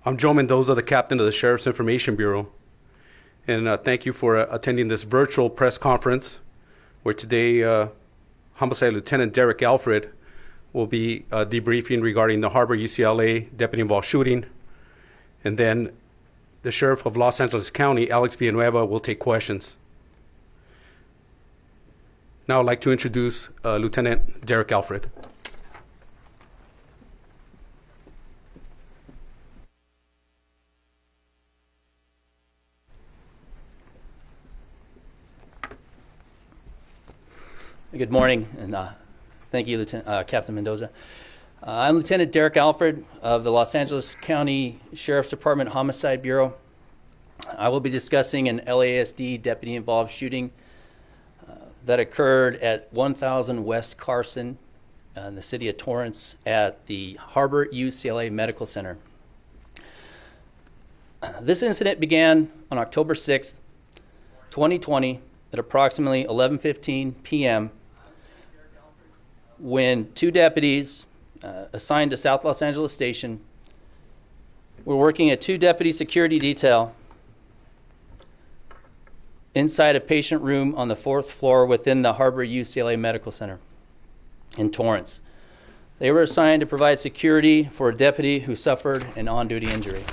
I'm Joe Mendoza, the captain of the Sheriff's Information Bureau. And thank you for attending this virtual press conference where today Homicide Lieutenant Derek Alfred will be debriefing regarding the Harbor UCLA deputy-involved shooting. And then the Sheriff of Los Angeles County, Alex Villanueva, will take questions. Now I'd like to introduce Lieutenant Derek Alfred. Good morning, and thank you, Captain Mendoza. I'm Lieutenant Derek Alfred of the Los Angeles County Sheriff's Department Homicide Bureau. I will be discussing an LASD deputy-involved shooting that occurred at 1000 West Carson in the city of Torrance at the Harbor UCLA Medical Center. This incident began on October 6th, 2020 at approximately 11:15 p.m. when two deputies assigned to South Los Angeles Station were working a two-deputy security detail inside a patient room on the 4th floor within the Harbor UCLA Medical Center in Torrance. They were assigned to provide security for a deputy who suffered an on-duty injury.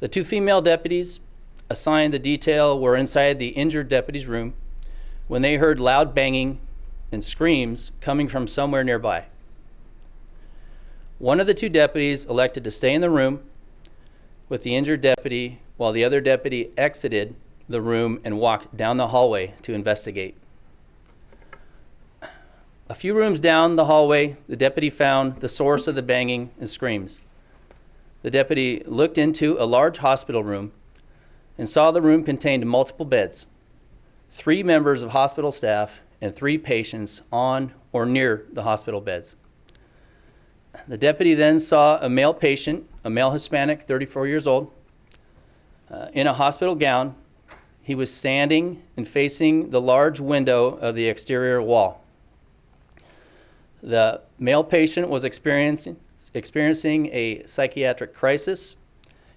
The two female deputies assigned the detail were inside the injured deputy's room when they heard loud banging and screams coming from somewhere nearby. One of the two deputies elected to stay in the room with the injured deputy while the other deputy exited the room and walked down the hallway to investigate. A few rooms down the hallway, the deputy found the source of the banging and screams. The deputy looked into a large hospital room and saw the room contained multiple beds, 3 members of hospital staff, and 3 patients on or near the hospital beds. The deputy then saw a male patient, a male Hispanic, 34 years old, in a hospital gown. He was standing and facing the large window of the exterior wall. The male patient was experiencing a psychiatric crisis,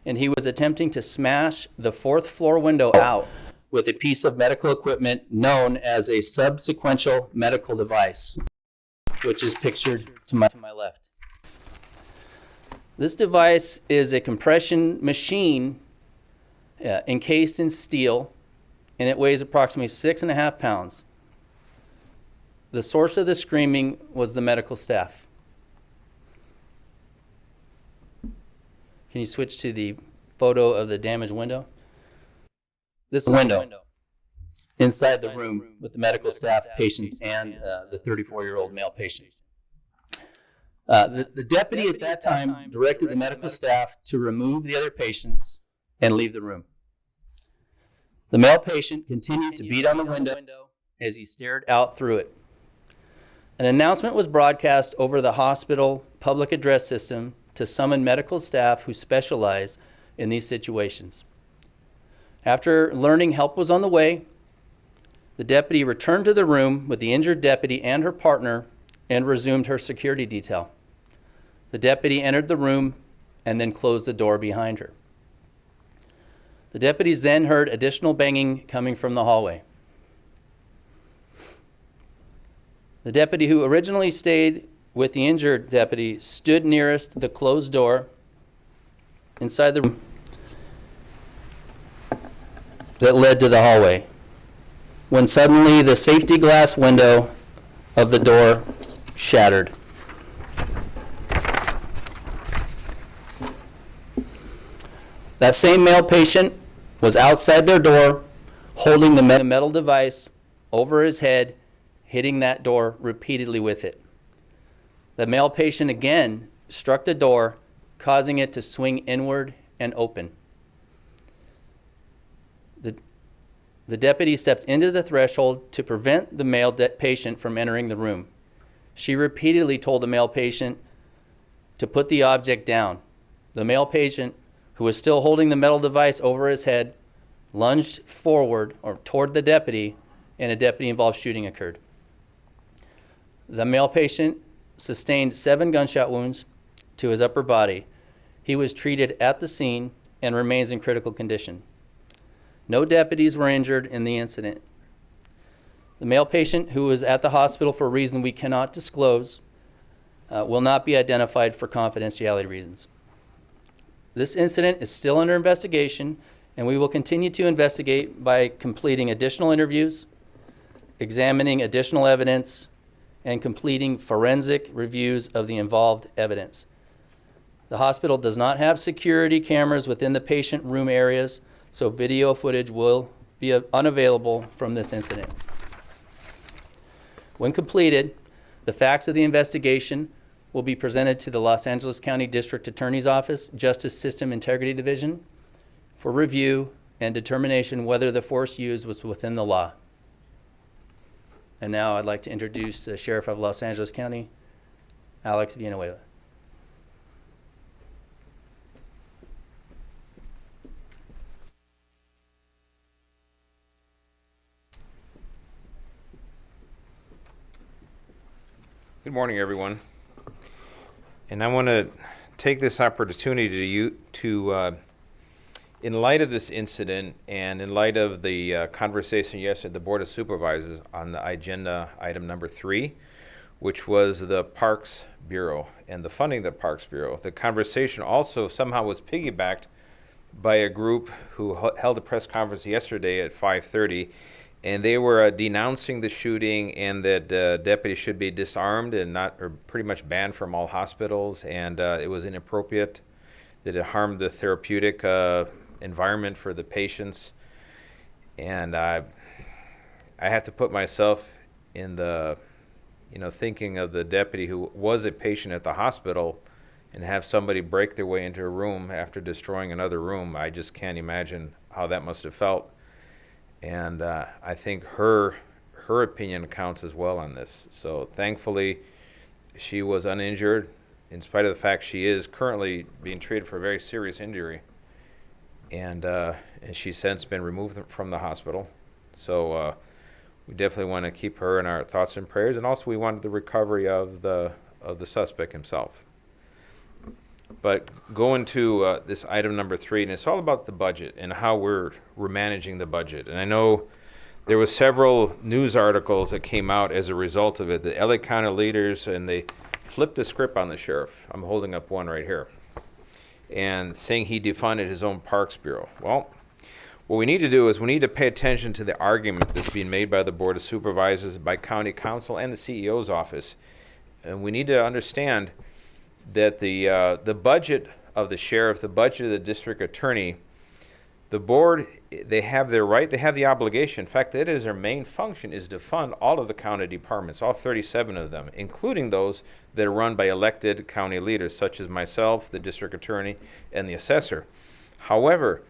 and he was attempting to smash the 4th floor window out with a piece of medical equipment known as a subsequential medical device, which is pictured to my left. This device is a compression machine encased in steel, and it weighs approximately 6.5 pounds. The source of the screaming was the medical staff. Can you switch to the photo of the damaged window? This is the window inside the room with the medical staff, patient, and the 34-year-old male patient. The deputy at that time directed the medical staff to remove the other patients and leave the room. The male patient continued to beat on the window as he stared out through it. An announcement was broadcast over the hospital public address system to summon medical staff who specialize in these situations. After learning help was on the way, the deputy returned to the room with the injured deputy and her partner and resumed her security detail. The deputy entered the room and then closed the door behind her. The deputies then heard additional banging coming from the hallway. The deputy who originally stayed with the injured deputy stood nearest the closed door inside the room that led to the hallway, when suddenly the safety glass window of the door shattered. That same male patient was outside their door holding the metal device over his head, hitting that door repeatedly with it. The male patient again struck the door, causing it to swing inward and open. The deputy stepped into the threshold to prevent the male patient from entering the room. She repeatedly told the male patient to put the object down. The male patient, who was still holding the metal device over his head, lunged forward or toward the deputy, and a deputy-involved shooting occurred. The male patient sustained 7 gunshot wounds, to his upper body. He was treated at the scene and remains in critical condition. No deputies were injured in the incident. The male patient, who was at the hospital for a reason we cannot disclose, will not be identified for confidentiality reasons. This incident is still under investigation, and we will continue to investigate by completing additional interviews, examining additional evidence, and completing forensic reviews of the involved evidence. The hospital does not have security cameras within the patient room areas, so video footage will be unavailable from this incident. When completed, the facts of the investigation will be presented to the Los Angeles County District Attorney's Office, Justice System Integrity Division, for review and determination whether the force used was within the law. And now I'd like to introduce the Sheriff of Los Angeles County, Alex Villanueva. Good morning, everyone. And I want to take this opportunity to in light of this incident and in light of the conversation yesterday at the Board of Supervisors on the agenda item number 3, which was the Parks Bureau and the funding of the Parks Bureau. The conversation also somehow was piggybacked by a group who held a press conference yesterday at 5:30, and they were denouncing the shooting and that deputies should be disarmed and or pretty much banned from all hospitals, and it was inappropriate, that it harmed the therapeutic environment for the patients. And I have to put myself in the, thinking of the deputy who was a patient at the hospital and have somebody break their way into a room after destroying another room. I just can't imagine how that must have felt. And I think her opinion counts as well on this. So thankfully, she was uninjured, in spite of the fact she is currently being treated for a very serious injury. And she's since been removed from the hospital. So we definitely want to keep her in our thoughts and prayers. And also we wanted the recovery of the suspect himself. But going to this item number 3, and it's all about the budget and how we're managing the budget. And I know there were several news articles that came out as a result of it. The LA County leaders, and they flipped the script on the sheriff. I'm holding up one right here. And saying he defunded his own Parks Bureau. Well, what we need to do is we need to pay attention to the argument that's being made by the Board of Supervisors, by County Council, and the CEO's office. And we need to understand that the budget of the sheriff, the budget of the district attorney, the board, they have their right, they have the obligation. In fact, that is their main function, is to fund all of the county departments, all 37 of them, including those that are run by elected county leaders, such as myself, the district attorney, and the assessor. However,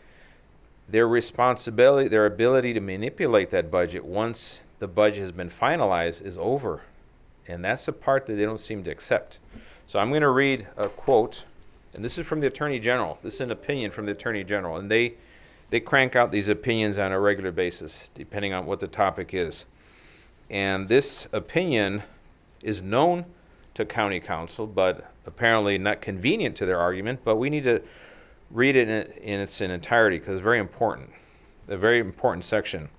their responsibility, their ability to manipulate that budget once the budget has been finalized is over. And that's the part that they don't seem to accept. So I'm going to read a quote, and this is from the Attorney General. This is an opinion from the Attorney General, and they crank out these opinions on a regular basis, depending on what the topic is. And this opinion is known to County Council, but apparently not convenient to their argument, but we need to read it in its entirety because it's very important, a very important section.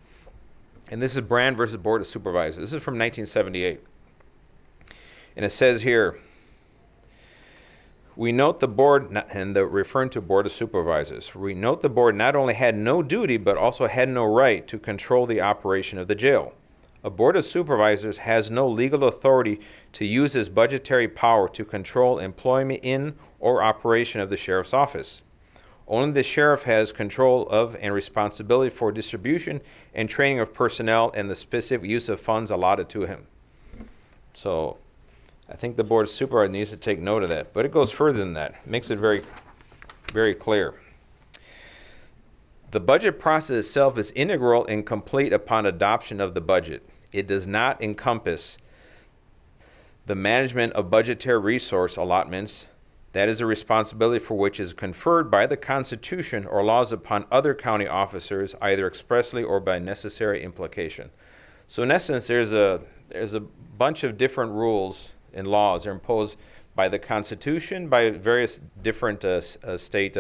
And this is Brand versus Board of Supervisors. This is from 1978. And it says here, we note the board, referring to Board of Supervisors, we note the board not only had no duty, but also had no right to control the operation of the jail. A Board of Supervisors has no legal authority to use its budgetary power to control employment in or operation of the sheriff's office. Only the sheriff has control of and responsibility for distribution and training of personnel and the specific use of funds allotted to him. So I think the Board of Supervisors needs to take note of that. But it goes further than that. It makes it very, very clear. The budget process itself is integral and complete upon adoption of the budget. It does not encompass the management of budgetary resource allotments. That is a responsibility for which is conferred by the Constitution or laws upon other county officers, either expressly or by necessary implication. So in essence, there's a bunch of different rules and laws are imposed by the Constitution, by various different state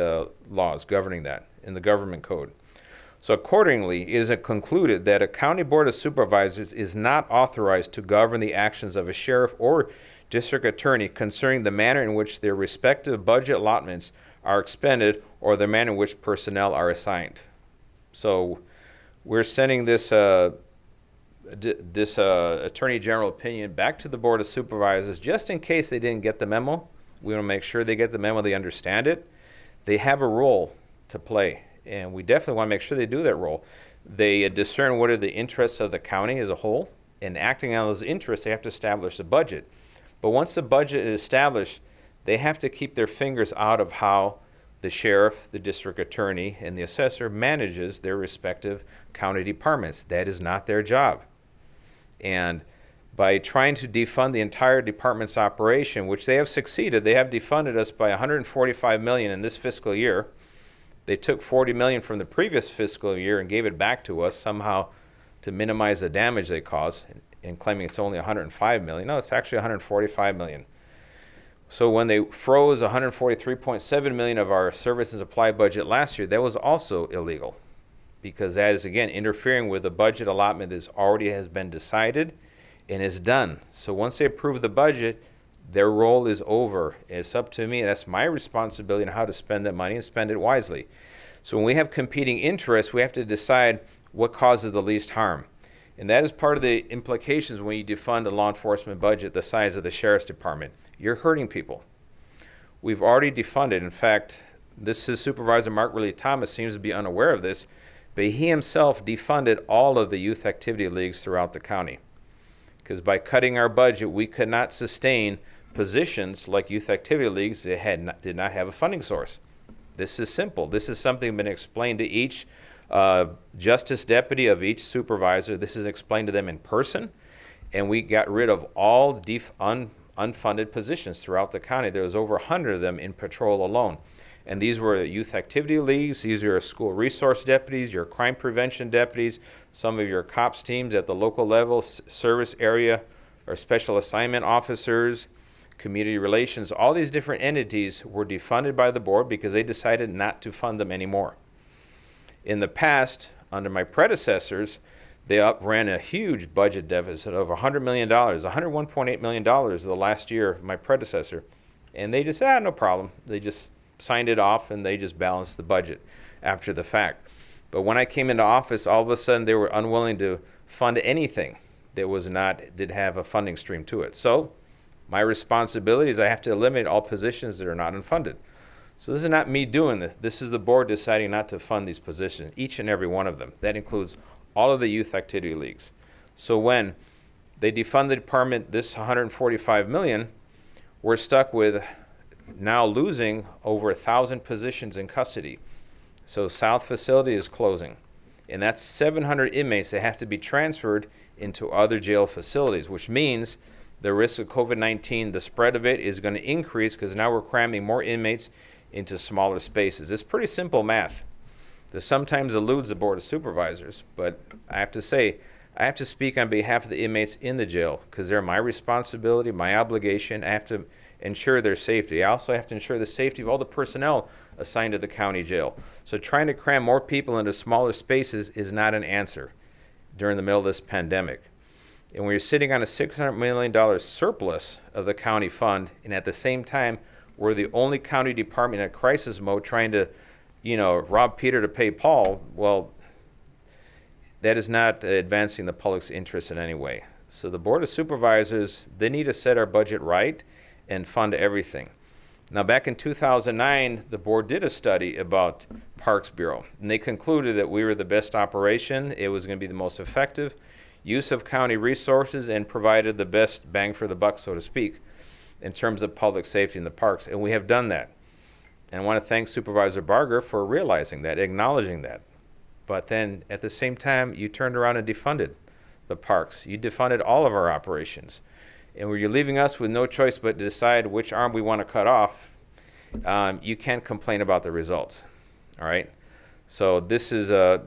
laws governing that in the government code. So accordingly, it is concluded that a county board of supervisors is not authorized to govern the actions of a sheriff or district attorney concerning the manner in which their respective budget allotments are expended or the manner in which personnel are assigned. So we're sending this Attorney General opinion back to the Board of Supervisors just in case they didn't get the memo. We want to make sure they get the memo, they understand it. They have a role to play, and we definitely want to make sure they do that role. They discern what are the interests of the county as a whole, and acting on those interests, they have to establish the budget. But once the budget is established, they have to keep their fingers out of how the sheriff, the district attorney, and the assessor manages their respective county departments. That is not their job. And by trying to defund the entire department's operation, which they have succeeded, they have defunded us by $145 million in this fiscal year. They took $40 million from the previous fiscal year and gave it back to us somehow to minimize the damage they caused, and claiming it's only $105 million. No, it's actually $145 million. So when they froze $143.7 million of our service and supply budget last year, that was also illegal, because that is, again, interfering with the budget allotment that already has been decided and is done. So once they approve the budget, their role is over. It's up to me. That's my responsibility on how to spend that money and spend it wisely. So when we have competing interests, we have to decide what causes the least harm. And that is part of the implications when you defund a law enforcement budget the size of the sheriff's department. You're hurting people. We've already defunded. In fact, this is Supervisor Mark Riley Thomas seems to be unaware of this, but he himself defunded all of the youth activity leagues throughout the county. Because by cutting our budget, we could not sustain positions like youth activity leagues that did not have a funding source. This is simple. This is something that's been explained to each justice deputy of each supervisor. This is explained to them in person, and we got rid of all unfunded positions throughout the county. There was over 100 of them in patrol alone. And these were youth activity leagues. These are school resource deputies, your crime prevention deputies, some of your cops teams at the local level, service area or special assignment officers, community relations. All these different entities were defunded by the board because they decided not to fund them anymore. In the past, under my predecessors, they ran a huge budget deficit of $100 million, $101.8 million the last year of my predecessor. And they just said, no problem. They just signed it off and they just balanced the budget after the fact. But when I came into office, all of a sudden they were unwilling to fund anything that did have a funding stream to it. So my responsibility is I have to eliminate all positions that are not unfunded. So this is not me doing this. This is the board deciding not to fund these positions, each and every one of them. That includes all of the youth activity leagues. So when they defund the department, this $145 million, we're stuck with now losing over 1,000 positions in custody. So South facility is closing. And that's 700 inmates that have to be transferred into other jail facilities, which means the risk of COVID-19, the spread of it is going to increase because now we're cramming more inmates into smaller spaces. It's pretty simple math. This sometimes eludes the Board of Supervisors, but I have to say, I have to speak on behalf of the inmates in the jail because they're my responsibility, my obligation. I have to ensure their safety. I also have to ensure the safety of all the personnel assigned to the county jail. So trying to cram more people into smaller spaces is not an answer during the middle of this pandemic. And when you're sitting on a $600 million surplus of the county fund, and at the same time, we're the only county department in a crisis mode trying to, rob Peter to pay Paul, well, that is not advancing the public's interest in any way. So the Board of Supervisors, they need to set our budget right and fund everything. Now, back in 2009, the board did a study about Parks Bureau, and they concluded that we were the best operation. It was going to be the most effective use of county resources and provided the best bang for the buck, so to speak, in terms of public safety in the parks, and we have done that. And I want to thank Supervisor Barger for realizing that, acknowledging that. But then, at the same time, you turned around and defunded the parks. You defunded all of our operations. And where you're leaving us with no choice but to decide which arm we want to cut off, you can't complain about the results. All right? So this is a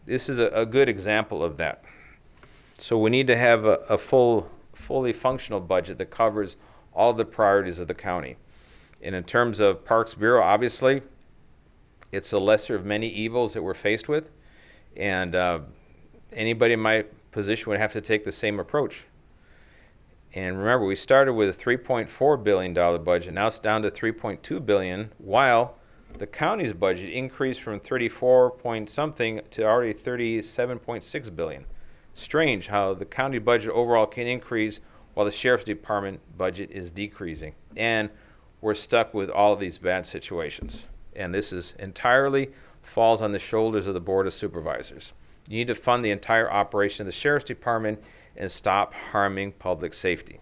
good example of that. So we need to have a fully functional budget that covers all the priorities of the county. And in terms of Parks Bureau, obviously, it's the lesser of many evils that we're faced with. And anybody in my position would have to take the same approach. And remember, we started with a $3.4 billion budget. Now it's down to $3.2 billion, while the county's budget increased from 34 point something to already 37.6 billion. Strange how the county budget overall can increase while the sheriff's department budget is decreasing. And we're stuck with all of these bad situations. And this is entirely falls on the shoulders of the Board of Supervisors. You need to fund the entire operation of the sheriff's department and stop harming public safety.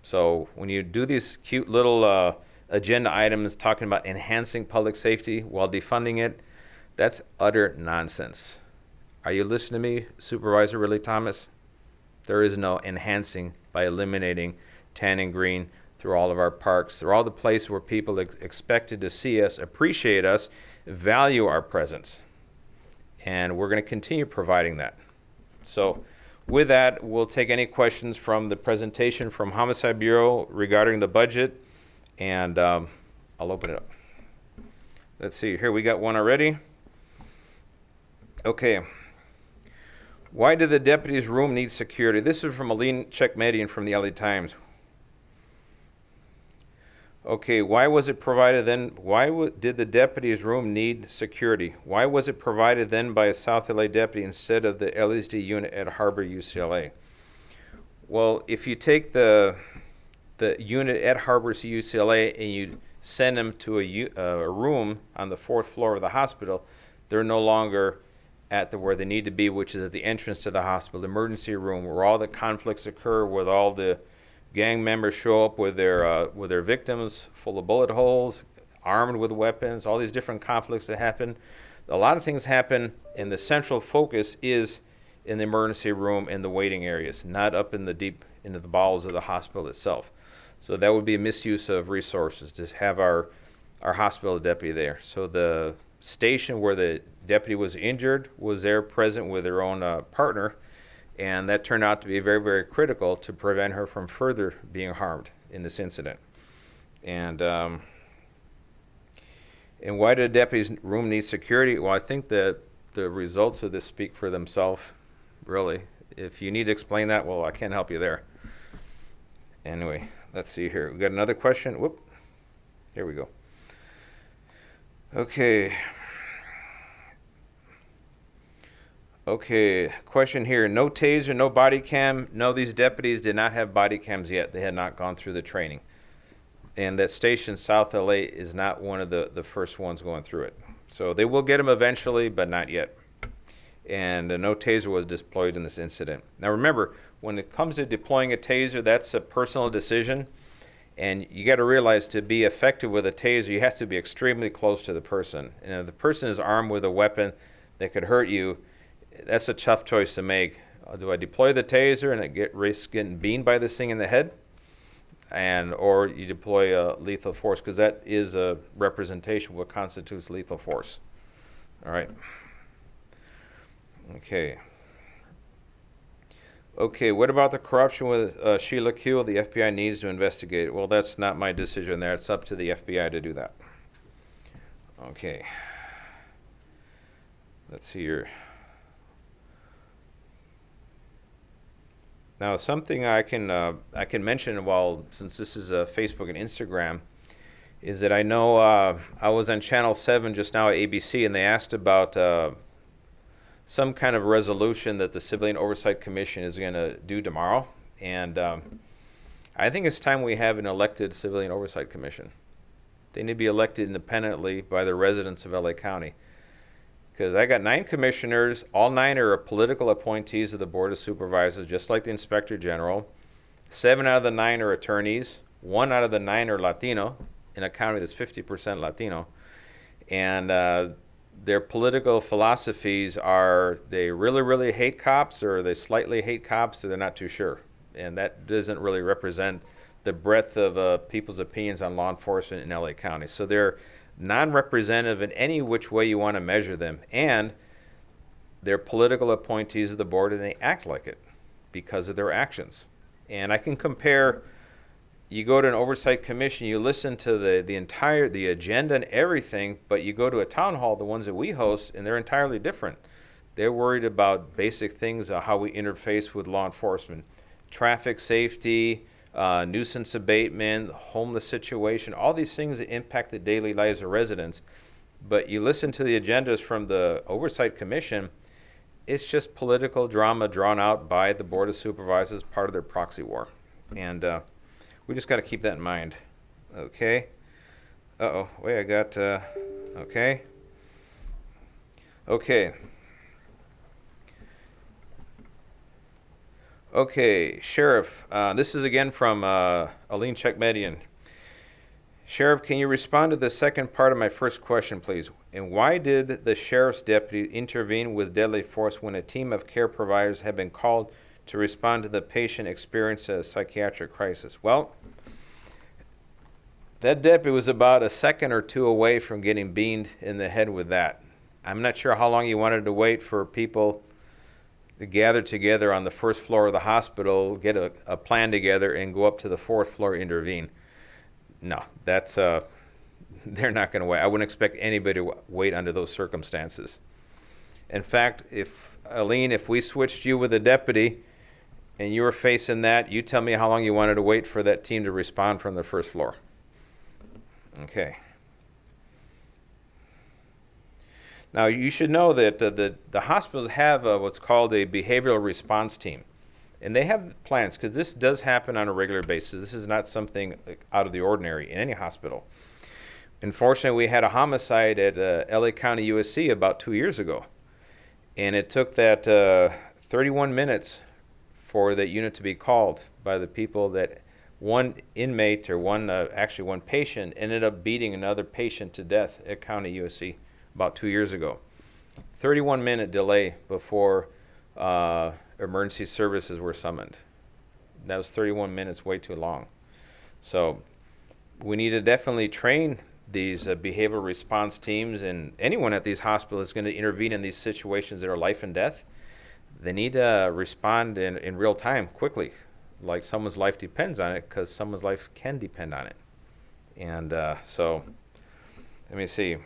So when you do these cute little agenda items talking about enhancing public safety while defunding it, that's utter nonsense. Are you listening to me, Supervisor Ridley Thomas? There is no enhancing by eliminating tan and green through all of our parks. They're all the places where people expected to see us, appreciate us, value our presence. And we're going to continue providing that. So with that, we'll take any questions from the presentation from Homicide Bureau regarding the budget, and I'll open it up. Let's see, here we got one already. Okay. Why did the deputy's room need security? This is from Aline Chekmedian from the LA Times. Okay, why was it provided then? Did the deputy's room need security? Why was it provided then by a South LA deputy instead of the LSD unit at Harbor UCLA? Well, if you take the unit at Harbor UCLA and you send them to a room on the 4th floor of the hospital, they're no longer at where they need to be, which is at the entrance to the hospital, the emergency room, where all the conflicts occur, with all the gang members show up with their victims full of bullet holes, armed with weapons, all these different conflicts that happen. A lot of things happen, and the central focus is in the emergency room and the waiting areas, not up in the deep into the bowels of the hospital itself. So that would be a misuse of resources to have our hospital deputy there. So the station where the deputy was injured was there present with their own partner, and that turned out to be very, very critical to prevent her from further being harmed in this incident. And why did the deputy's room need security? Well, I think that the results of this speak for themselves, really. If you need to explain that, well, I can't help you there. Anyway, let's see here. We got another question. Whoop. Here we go. Okay. Okay, question here. No taser, no body cam. No, these deputies did not have body cams yet. They had not gone through the training. And that station, South LA, is not one of the first ones going through it. So they will get them eventually, but not yet. And no taser was deployed in this incident. Now remember, when it comes to deploying a taser, that's a personal decision. And you got to realize, to be effective with a taser, you have to be extremely close to the person. And if the person is armed with a weapon that could hurt you, that's a tough choice to make. Do I deploy the taser and risk getting beamed by this thing in the head? Or you deploy lethal force, because that is a representation of what constitutes lethal force. All right. Okay. Okay, what about the corruption with Sheila Kuehl? The FBI needs to investigate it. Well, that's not my decision there. It's up to the FBI to do that. Okay. Let's see here. Now, something I can mention, since this is Facebook and Instagram, is that I know I was on Channel 7 just now at ABC, and they asked about some kind of resolution that the Civilian Oversight Commission is going to do tomorrow. And I think it's time we have an elected Civilian Oversight Commission. They need to be elected independently by the residents of LA County. Because I got 9 commissioners, all 9 are political appointees of the Board of Supervisors, just like the Inspector General. 7 out of the 9 are attorneys. 1 out of the 9 are Latino, in a county that's 50% Latino. And their political philosophies are, they really, really hate cops, or they slightly hate cops, or they're not too sure. And that doesn't really represent the breadth of people's opinions on law enforcement in LA County. So they're non-representative in any which way you want to measure them, and they're political appointees of the board, and they act like it because of their actions. And I can compare you go to an oversight commission, you listen to the agenda and everything, but you go to a town hall, the ones that we host, and they're entirely different. They're worried about basic things, how we interface with law enforcement, traffic safety, nuisance abatement, homeless situation, all these things that impact the daily lives of residents. But you listen to the agendas from the Oversight Commission, it's just political drama drawn out by the Board of Supervisors, part of their proxy war. And we just got to keep that in mind. Okay. Uh-oh. Wait, I got, okay. Okay. Okay, Sheriff, this is again from Aline Chekmedian. Sheriff, can you respond to the second part of my first question, please? And why did the sheriff's deputy intervene with deadly force when a team of care providers had been called to respond to the patient experiencing a psychiatric crisis? Well, that deputy was about a second or two away from getting beamed in the head with that. I'm not sure how long he wanted to wait for people to gather together on the first floor of the hospital, get a plan together, and go up to the fourth floor, intervene. No, that's they're not going to wait. I wouldn't expect anybody to wait under those circumstances. In fact, Aline, if we switched you with a deputy and you were facing that, you tell me how long you wanted to wait for that team to respond from the first floor. Okay. Now, you should know that the hospitals have what's called a behavioral response team. And they have plans, because this does happen on a regular basis. This is not something out of the ordinary in any hospital. Unfortunately, we had a homicide at LA County USC about 2 years ago. And it took that 31 minutes for that unit to be called by the people that one inmate or one patient ended up beating another patient to death at County USC about 2 years ago. 31-minute delay before emergency services were summoned. That was 31 minutes, way too long. So we need to definitely train these behavioral response teams, and anyone at these hospitals is going to intervene in these situations that are life and death. They need to respond in real time, quickly, like someone's life depends on it, because someone's life can depend on it. And so, let me see.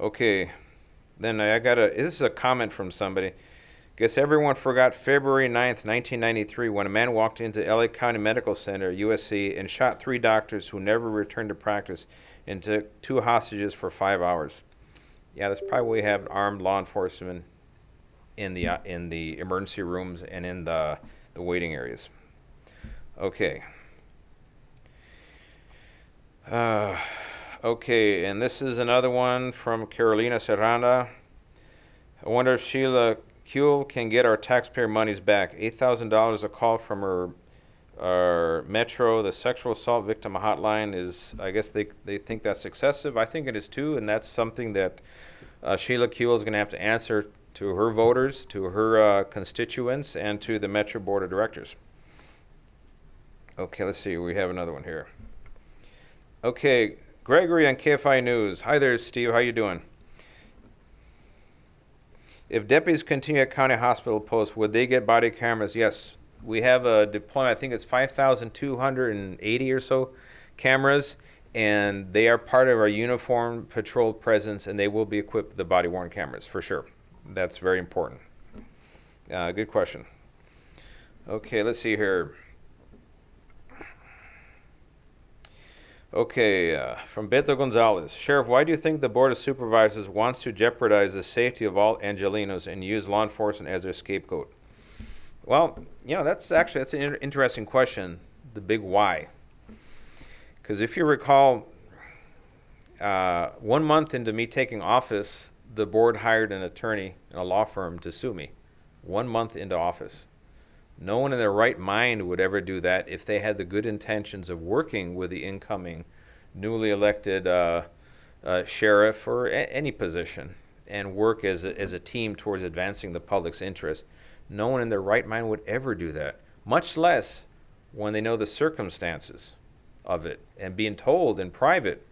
Okay, then this is a comment from somebody. Guess everyone forgot February 9th, 1993, when a man walked into LA County Medical Center, USC, and shot 3 doctors who never returned to practice and took 2 hostages for 5 hours. Yeah, that's probably why we have armed law enforcement in the emergency rooms and in the waiting areas. Okay. Okay, and this is another one from Carolina Serranda. I wonder if Sheila Kuehl can get our taxpayer monies back. $8,000 a call from our Metro, the sexual assault victim hotline is, I guess they think that's excessive. I think it is too, and that's something that Sheila Kuehl is going to have to answer to her voters, to her constituents, and to the Metro Board of Directors. Okay, let's see. We have another one here. Okay, Gregory on KFI News. Hi there, Steve. How you doing? If deputies continue at county hospital posts, would they get body cameras? Yes. We have a deployment, I think it's 5,280 or so cameras, and they are part of our uniform patrol presence, and they will be equipped with the body-worn cameras, for sure. That's very important. Good question. Okay, let's see here. Okay, from Beto Gonzalez. Sheriff, why do you think the Board of Supervisors wants to jeopardize the safety of all Angelenos and use law enforcement as their scapegoat? Well, that's an interesting question, the big why. Because if you recall, 1 month into me taking office, the board hired an attorney in a law firm to sue me. 1 month into office. No one in their right mind would ever do that if they had the good intentions of working with the incoming newly elected sheriff or any position and work as a team towards advancing the public's interest. No one in their right mind would ever do that, much less when they know the circumstances of it and being told in private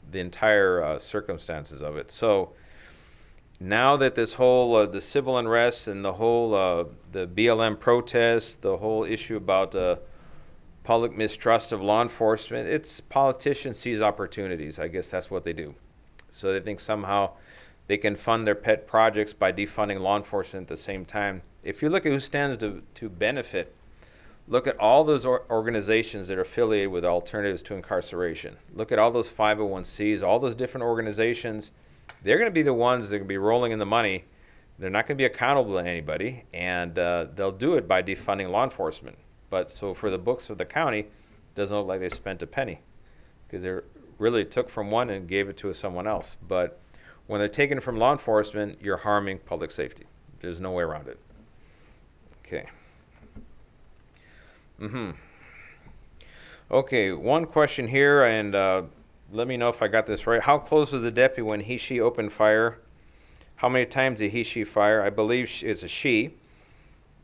the entire circumstances of it. So now that this whole the civil unrest and the whole the BLM protests, the whole issue about public mistrust of law enforcement, it's politicians seize opportunities. I guess that's what they do. So they think somehow they can fund their pet projects by defunding law enforcement at the same time. If you look at who stands to benefit, look at all those organizations that are affiliated with Alternatives to Incarceration. Look at all those 501Cs, all those different organizations. They're going to be the ones that are going to be rolling in the money. They're not going to be accountable to anybody, and they'll do it by defunding law enforcement. But so for the books of the county, it doesn't look like they spent a penny, because they really took from one and gave it to someone else. But when they're taking it from law enforcement, you're harming public safety. There's no way around it. Okay. Okay, one question here, and let me know if I got this right. How close was the deputy when she opened fire? How many times did she fire? I believe it's a she.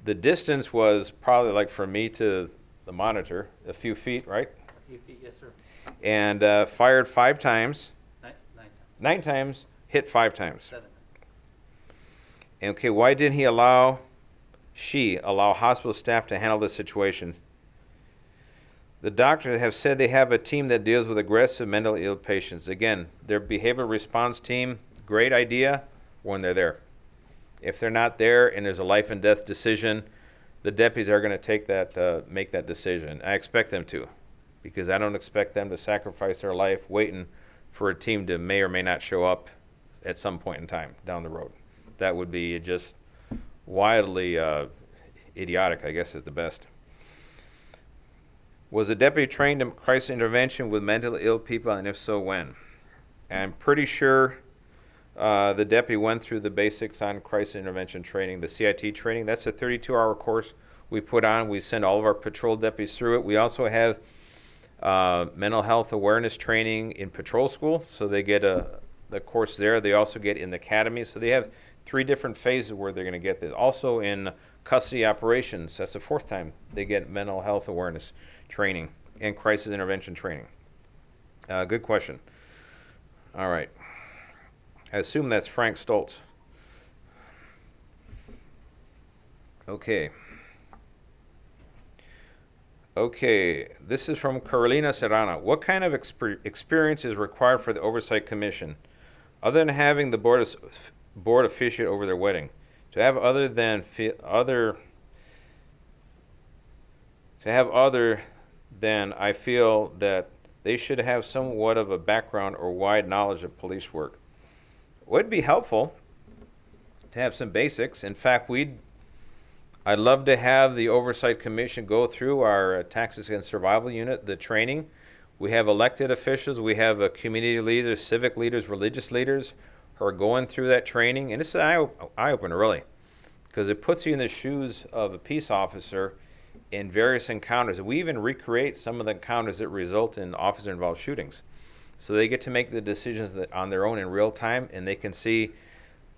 The distance was probably like from me to the monitor, a few feet, right? A few feet, yes, sir. And fired 5 times. 9 times. 9 times, hit 5 times. 7. Okay, why didn't she allow hospital staff to handle this situation? The doctors have said they have a team that deals with aggressive mentally ill patients. Again, their behavioral response team, great idea when they're there. If they're not there and there's a life and death decision, the deputies are going to take that, make that decision. I expect them to, because I don't expect them to sacrifice their life waiting for a team to may or may not show up at some point in time down the road. That would be just wildly idiotic, I guess, at the best. Was the deputy trained in crisis intervention with mentally ill people, and if so, when? I'm pretty sure the deputy went through the basics on crisis intervention training, the CIT training. That's a 32-hour course we put on. We send all of our patrol deputies through it. We also have mental health awareness training in patrol school, so they get the course there. They also get in the academy, so they have 3 different phases where they're going to get this. Also in custody operations, that's the 4th time they get mental health awareness training and crisis intervention training. Good question. All right. I assume that's Frank Stoltz. Okay. Okay, this is from Carolina Serrana. What kind of experience is required for the Oversight Commission, other than having the board officiate over their wedding? To have other than I feel that they should have somewhat of a background or wide knowledge of police work. Would be helpful to have some basics. In fact, I'd love to have the Oversight Commission go through our Taxes and Survival Unit, the training. We have elected officials, we have community leaders, civic leaders, religious leaders who are going through that training. And it's an eye-opener, really, because it puts you in the shoes of a peace officer in various encounters. We even recreate some of the encounters that result in officer-involved shootings. So they get to make the decisions on their own in real time, and they can see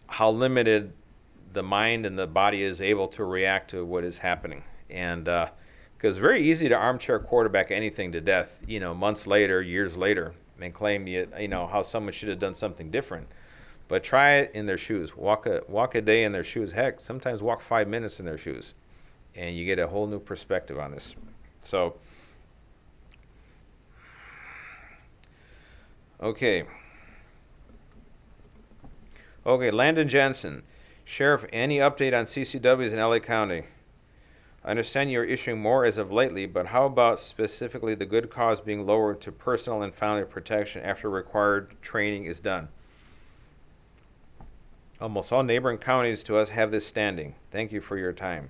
how limited the mind and the body is able to react to what is happening. And because it's very easy to armchair quarterback anything to death, months later, years later, and claim how someone should have done something different. But try it in their shoes. Walk a day in their shoes. Heck, sometimes walk 5 minutes in their shoes, and you get a whole new perspective on this. So, okay, Landon Jensen. Sheriff, any update on CCWs in LA County? I understand you're issuing more as of lately, but how about specifically the good cause being lowered to personal and family protection after required training is done? Almost all neighboring counties to us have this standing. Thank you for your time.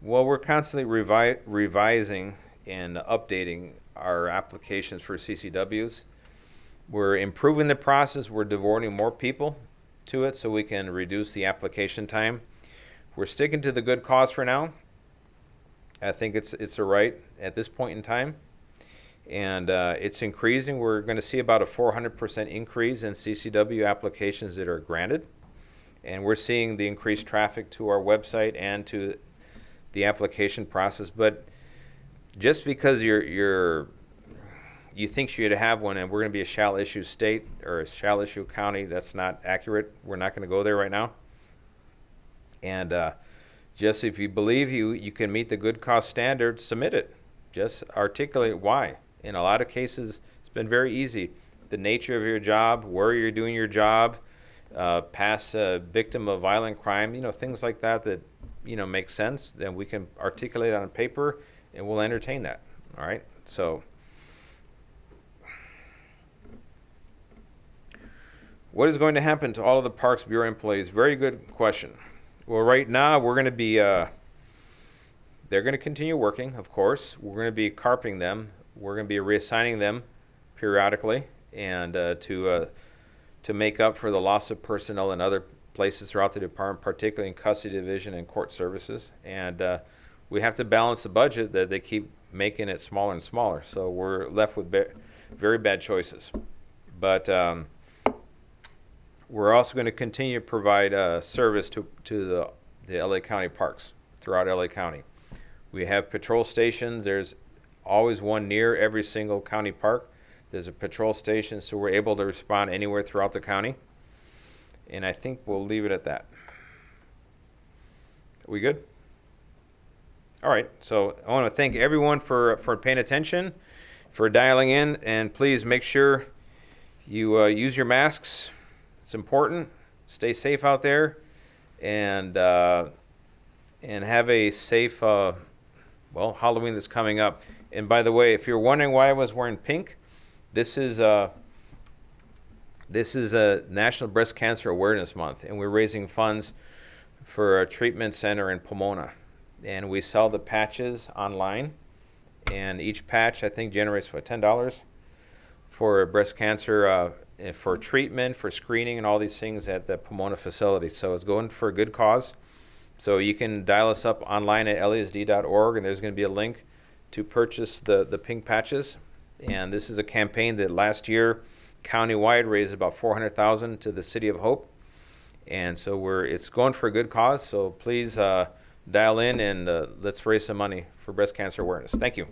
Well, we're constantly revising and updating our applications for CCWs. We're improving the process. We're devoting more people to it so we can reduce the application time. We're sticking to the good cause for now. I think it's a right at this point in time. And it's increasing. We're going to see about a 400% increase in CCW applications that are granted. And we're seeing the increased traffic to our website and to the application process. But just because you're you think you should have one, and we're going to be a shall issue state or a shall issue county. That's not accurate. We're not going to go there right now. And just if you believe you can meet the good cost standard, submit it. Just articulate why. In a lot of cases, it's been very easy. The nature of your job, where you're doing your job, past victim of violent crime, things like that make sense. Then we can articulate on paper, and we'll entertain that. All right. So, what is going to happen to all of the Parks Bureau employees? Very good question. Well, right now we're going to be, they're going to continue working, of course. We're going to be carping them. We're going to be reassigning them periodically, and to make up for the loss of personnel in other places throughout the department, particularly in custody division and court services. And we have to balance the budget that they keep making it smaller and smaller. So we're left with very bad choices. But we're also going to continue to provide service to the LA County parks throughout LA County. We have patrol stations. There's always one near every single county park. There's a patrol station, so we're able to respond anywhere throughout the county. And I think we'll leave it at that. Are we good? All right, so I want to thank everyone for paying attention, for dialing in, and please make sure you use your masks. It's important. Stay safe out there, and have a safe Halloween that's coming up. And by the way, if you're wondering why I was wearing pink, this is a National Breast Cancer Awareness Month, and we're raising funds for a treatment center in Pomona. And we sell the patches online, and each patch I think generates $10 for breast cancer, for treatment, for screening, and all these things at the Pomona facility. So it's going for a good cause. So you can dial us up online at LASD.org, and there's going to be a link to purchase the pink patches. And this is a campaign that last year countywide raised about $400,000 to the City of Hope. And so it's going for a good cause. So please dial in, and let's raise some money for breast cancer awareness. Thank you.